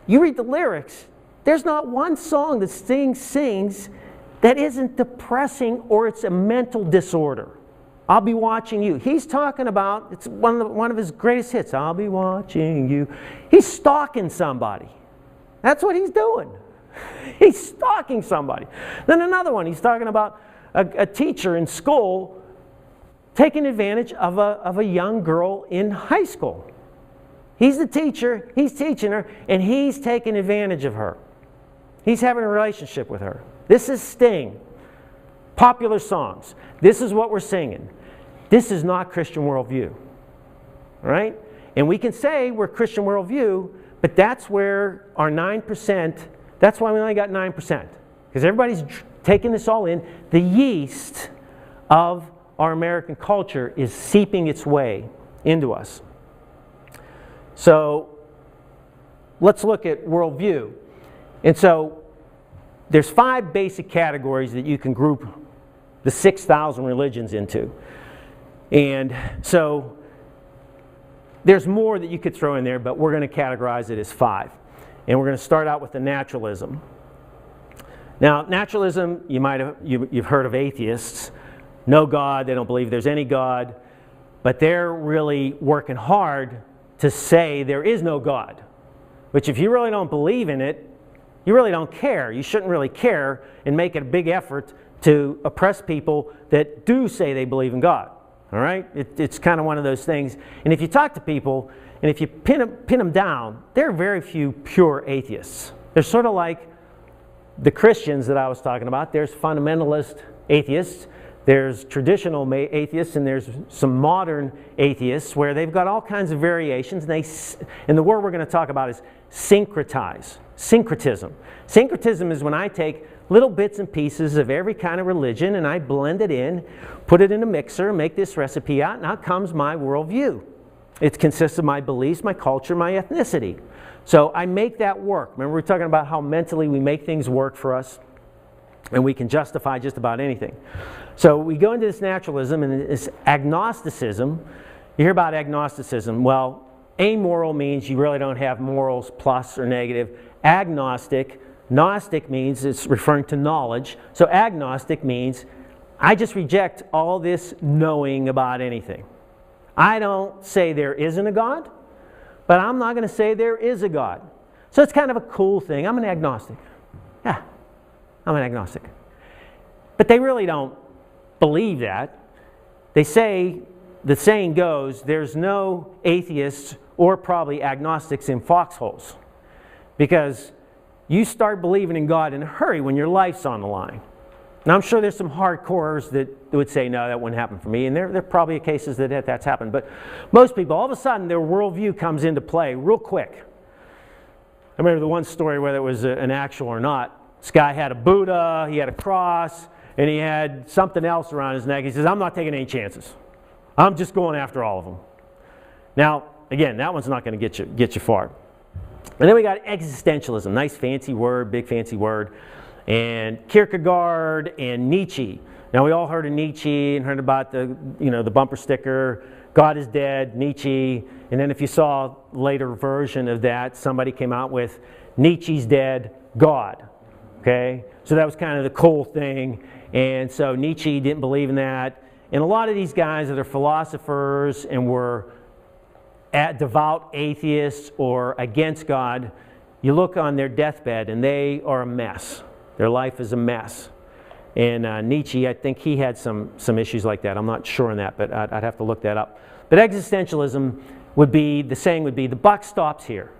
you read the lyrics, there's not one song that Sting sings that isn't depressing or it's a mental disorder. I'll be watching you. He's talking about, it's one of his greatest hits, I'll be watching you. He's stalking somebody. That's what he's doing. He's stalking somebody. Then another one, he's talking about a teacher in school taking advantage of a young girl in high school. He's the teacher, he's teaching her, and he's taking advantage of her. He's having a relationship with her. This is Sting. Popular songs. This is what we're singing. This is not Christian worldview. All right? And we can say we're Christian worldview, but that's where our 9%, that's why we only got 9%. Because everybody's taking this all in. The yeast of our American culture is seeping its way into us. So let's look at worldview. And so there's 5 basic categories that you can group the 6,000 religions into. And so there's more that you could throw in there, but we're going to categorize it as 5. And we're going to start out with the naturalism. Now, naturalism, you've heard of atheists. No God, they don't believe there's any God, but they're really working hard to say there is no God. Which if you really don't believe in it, you really don't care. You shouldn't really care and make it a big effort to oppress people that do say they believe in God. All right? It's kind of one of those things. And if you talk to people, and if you pin them down, there are very few pure atheists. They're sort of like the Christians that I was talking about. There's fundamentalist atheists, there's traditional atheists, and there's some modern atheists where they've got all kinds of variations. And the word we're going to talk about is syncretize. Syncretism. Syncretism is when I take little bits and pieces of every kind of religion and I blend it in, put it in a mixer, make this recipe out, and out comes my worldview. It consists of my beliefs, my culture, my ethnicity. So I make that work. Remember, we were talking about how mentally we make things work for us, and we can justify just about anything. So we go into this naturalism and this agnosticism. You hear about agnosticism. Well, amoral means you really don't have morals, plus or negative. Agnostic, Gnostic means it's referring to knowledge. So agnostic means I just reject all this knowing about anything. I don't say there isn't a God, but I'm not going to say there is a God. So it's kind of a cool thing. I'm an agnostic. Yeah, I'm an agnostic. But they really don't believe that. They say, the saying goes, there's no atheists or probably agnostics in foxholes. Because you start believing in God in a hurry when your life's on the line. Now, I'm sure there's some hardcores that would say, no, that wouldn't happen for me. And there are probably cases that that's happened. But most people, all of a sudden, their worldview comes into play real quick. I remember the one story, whether it was an actual or not. This guy had a Buddha, he had a cross, and he had something else around his neck. He says, I'm not taking any chances. I'm just going after all of them. Now, again, that one's not going to get you far. And then we got existentialism. Nice fancy word, big fancy word. And Kierkegaard and Nietzsche. Now we all heard of Nietzsche and heard about the bumper sticker, God is dead, Nietzsche. And then if you saw a later version of that, somebody came out with Nietzsche's dead, God. Okay? So that was kind of the cool thing. And so Nietzsche didn't believe in that. And a lot of these guys that are philosophers and were devout atheists or against God, you look on their deathbed and they are a mess. Their life is a mess. And Nietzsche, I think he had some issues like that. I'm not sure on that, but I'd have to look that up. But existentialism would be, the saying would be, the buck stops here.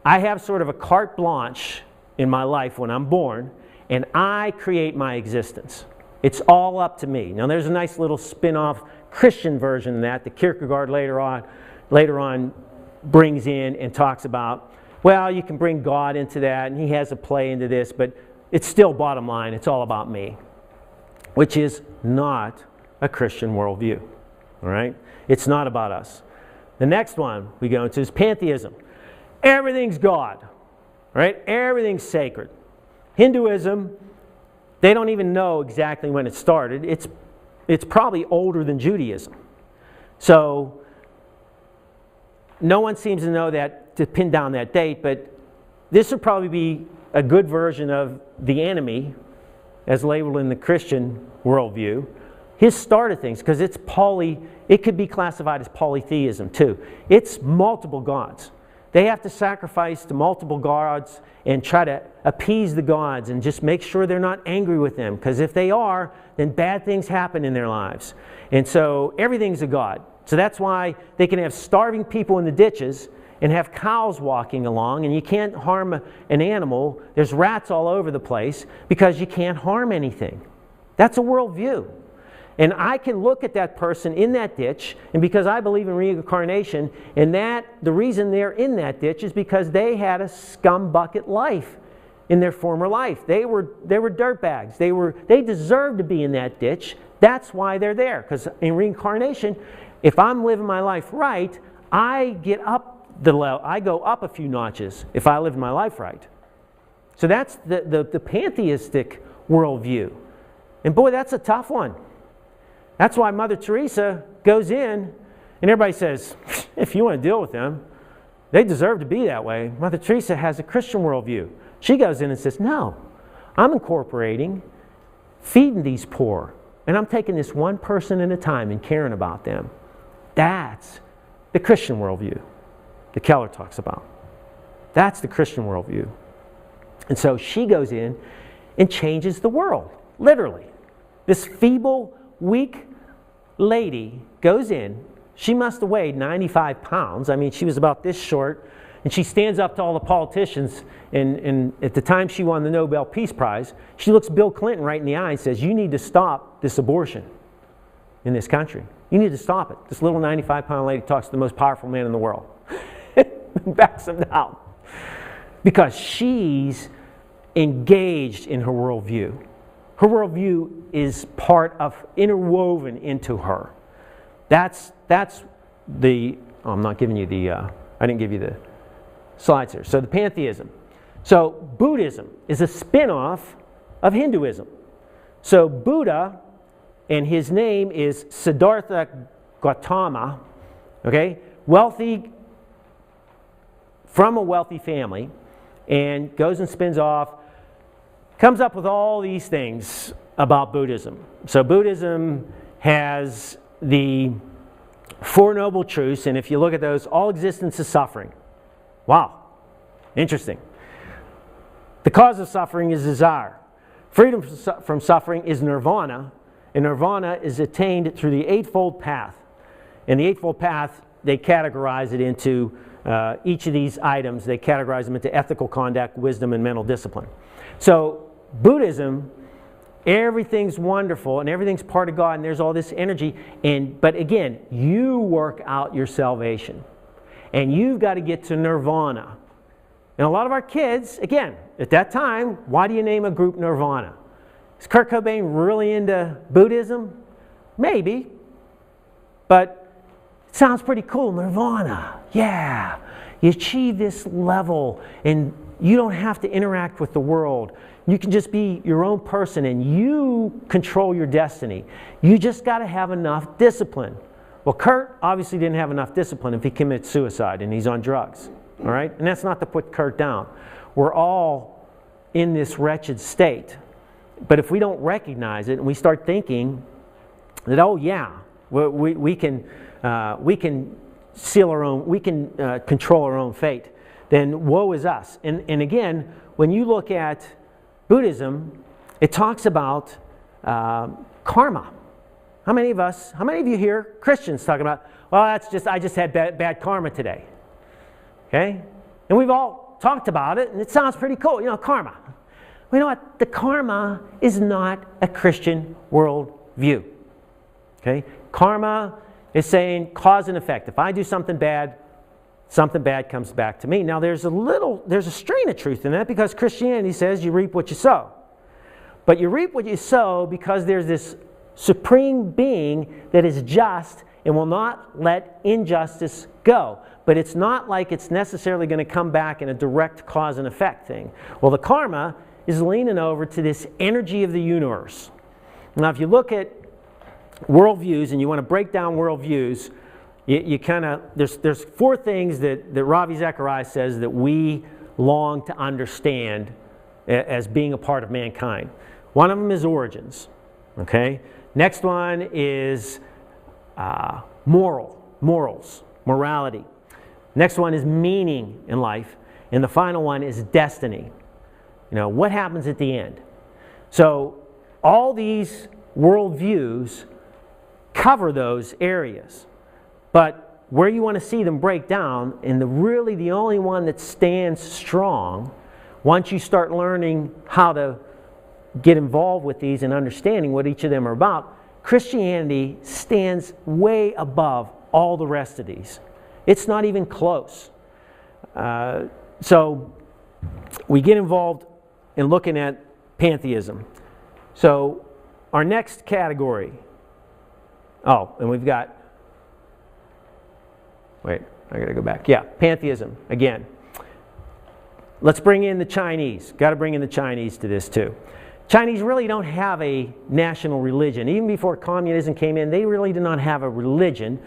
I have sort of a carte blanche in my life when I'm born, and I create my existence. It's all up to me. Now there's a nice little spin-off Christian version of that Kierkegaard later on brings in and talks about, well, you can bring God into that, and he has a play into this, but it's still bottom line, it's all about me, which is not a Christian worldview. All right? It's not about us. The next one we go into is pantheism. Everything's God. Right? Everything's sacred. Hinduism, they don't even know exactly when it started. It's probably older than Judaism. So no one seems to know that, to pin down that date, but this would probably be a good version of the enemy, as labeled in the Christian worldview. His start of things, because it could be classified as polytheism too. It's multiple gods. They have to sacrifice to multiple gods and try to appease the gods and just make sure they're not angry with them, because if they are, then bad things happen in their lives. And so everything's a god. So that's why they can have starving people in the ditches and have cows walking along, and you can't harm an animal. There's rats all over the place because you can't harm anything. That's a worldview. And I can look at that person in that ditch, and because I believe in reincarnation, and the reason they're in that ditch is because they had a scumbucket life in their former life. They were dirtbags. They deserved to be in that ditch. That's why they're there. Because in reincarnation, if I'm living my life right, I get up the level. I go up a few notches if I live my life right. So that's the pantheistic worldview. And boy, that's a tough one. That's why Mother Teresa goes in, and everybody says, if you want to deal with them, they deserve to be that way. Mother Teresa has a Christian worldview. She goes in and says, no, I'm incorporating feeding these poor, and I'm taking this one person at a time and caring about them. That's the Christian worldview that Keller talks about. That's the Christian worldview. And so she goes in and changes the world, literally. This feeble, weak lady goes in. She must have weighed 95 pounds. I mean, she was about this short. And she stands up to all the politicians. And at the time she won the Nobel Peace Prize, she looks Bill Clinton right in the eye and says, you need to stop this abortion in this country. You need to stop it. This little 95-pound lady talks to the most powerful man in the world. Backs him down. Because she's engaged in her worldview. Her worldview is interwoven into her. That's the, I'm not giving you the, I didn't give you the slides here. So the pantheism. So Buddhism is a spin-off of Hinduism. So Buddha, and his name is Siddhartha Gautama, okay, wealthy, from a wealthy family, and goes and spins off, comes up with all these things about Buddhism. So Buddhism has the Four Noble Truths, and if you look at those, all existence is suffering. Wow, interesting. The cause of suffering is desire. Freedom from suffering is nirvana, and nirvana is attained through the Eightfold Path. And the Eightfold Path, they categorize it into each of these items, they categorize them into ethical conduct, wisdom, and mental discipline. So Buddhism, everything's wonderful and everything's part of God, and there's all this energy. But again, you work out your salvation. And you've got to get to nirvana. And a lot of our kids, again, at that time, why do you name a group Nirvana? Is Kurt Cobain really into Buddhism? Maybe. But it sounds pretty cool, Nirvana. Yeah. You achieve this level and you don't have to interact with the world. You can just be your own person and you control your destiny. You just got to have enough discipline. Well, Kurt obviously didn't have enough discipline if he commits suicide and he's on drugs. All right? And that's not to put Kurt down. We're all in this wretched state. But if we don't recognize it and we start thinking that, oh yeah, we can seal our own, we can control our own fate, then woe is us. And again, when you look at Buddhism, it talks about karma. How many of you hear Christians talking about, well, I just had bad karma today. Okay? And we've all talked about it, and it sounds pretty cool, karma. Well, you know what? The karma is not a Christian worldview. Okay? Karma is saying cause and effect. If I do something bad comes back to me. Now there's a strain of truth in that, because Christianity says you reap what you sow. But you reap what you sow because there's this supreme being that is just and will not let injustice go. But it's not like it's necessarily going to come back in a direct cause and effect thing. Well, the karma is leaning over to this energy of the universe. Now, if you look at worldviews and you want to break down worldviews, you kind of, there's four things that Ravi Zacharias says that we long to understand as being a part of mankind. One of them is origins. Okay? Next one is morals, morality. Next one is meaning in life. And the final one is destiny. You know, what happens at the end? So all these worldviews cover those areas. But where you want to see them break down, and really the only one that stands strong, once you start learning how to get involved with these and understanding what each of them are about, Christianity stands way above all the rest of these. It's not even close. So we get involved in looking at pantheism. So our next category, and we've got, wait, I gotta go back. Yeah, pantheism, again. Let's bring in the Chinese. Got to bring in the Chinese to this too. Chinese really don't have a national religion. Even before communism came in, they really did not have a religion.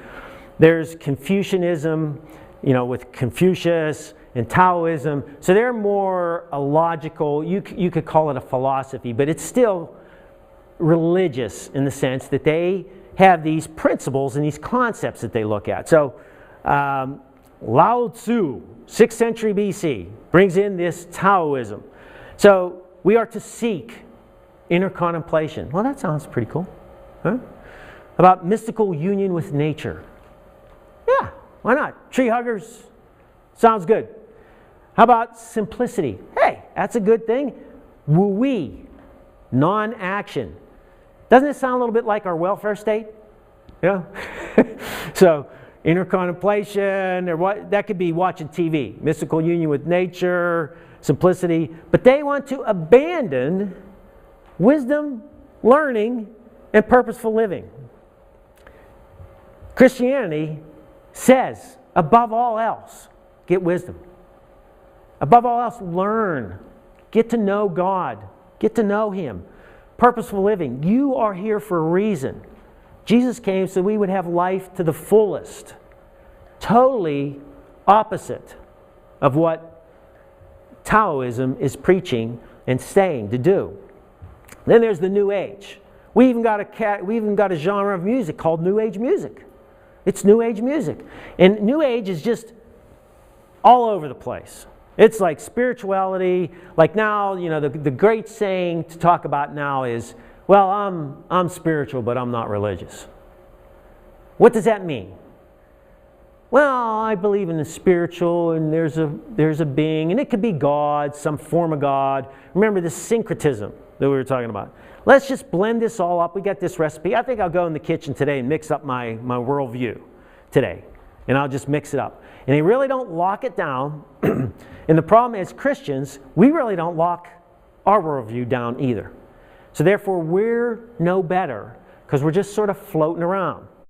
There's Confucianism, you know, with Confucius and Taoism. So they're more a logical, you could call it a philosophy, but it's still religious in the sense that they have these principles and these concepts that they look at. So Lao Tzu, 6th century BC, brings in this Taoism. So we are to seek inner contemplation. Well, that sounds pretty cool. Huh? About mystical union with nature. Yeah, why not? Tree huggers, sounds good. How about simplicity? Hey, that's a good thing. Wu-wee, non-action. Doesn't it sound a little bit like our welfare state? Yeah. So inner contemplation, or what that could be watching TV, mystical union with nature, simplicity. But they want to abandon wisdom, learning, and purposeful living. Christianity says, above all else, get wisdom. Above all else, learn. Get to know God. Get to know Him. Purposeful living. You are here for a reason. Jesus came so we would have life to the fullest. Totally opposite of what Taoism is preaching and saying to do. Then there's the New Age. We even got a genre of music called New Age music. It's New Age music. And New Age is just all over the place. It's like spirituality. Like now, you know, the great saying to talk about now is, well, I'm spiritual, but I'm not religious. What does that mean? Well, I believe in the spiritual, and there's a being, and it could be God, some form of God. Remember this syncretism that we were talking about. Let's just blend this all up. We got this recipe. I think I'll go in the kitchen today and mix up my worldview today, and I'll just mix it up. And they really don't lock it down. And the problem is, Christians, we really don't lock our worldview down either. So therefore, we're no better because we're just sort of floating around.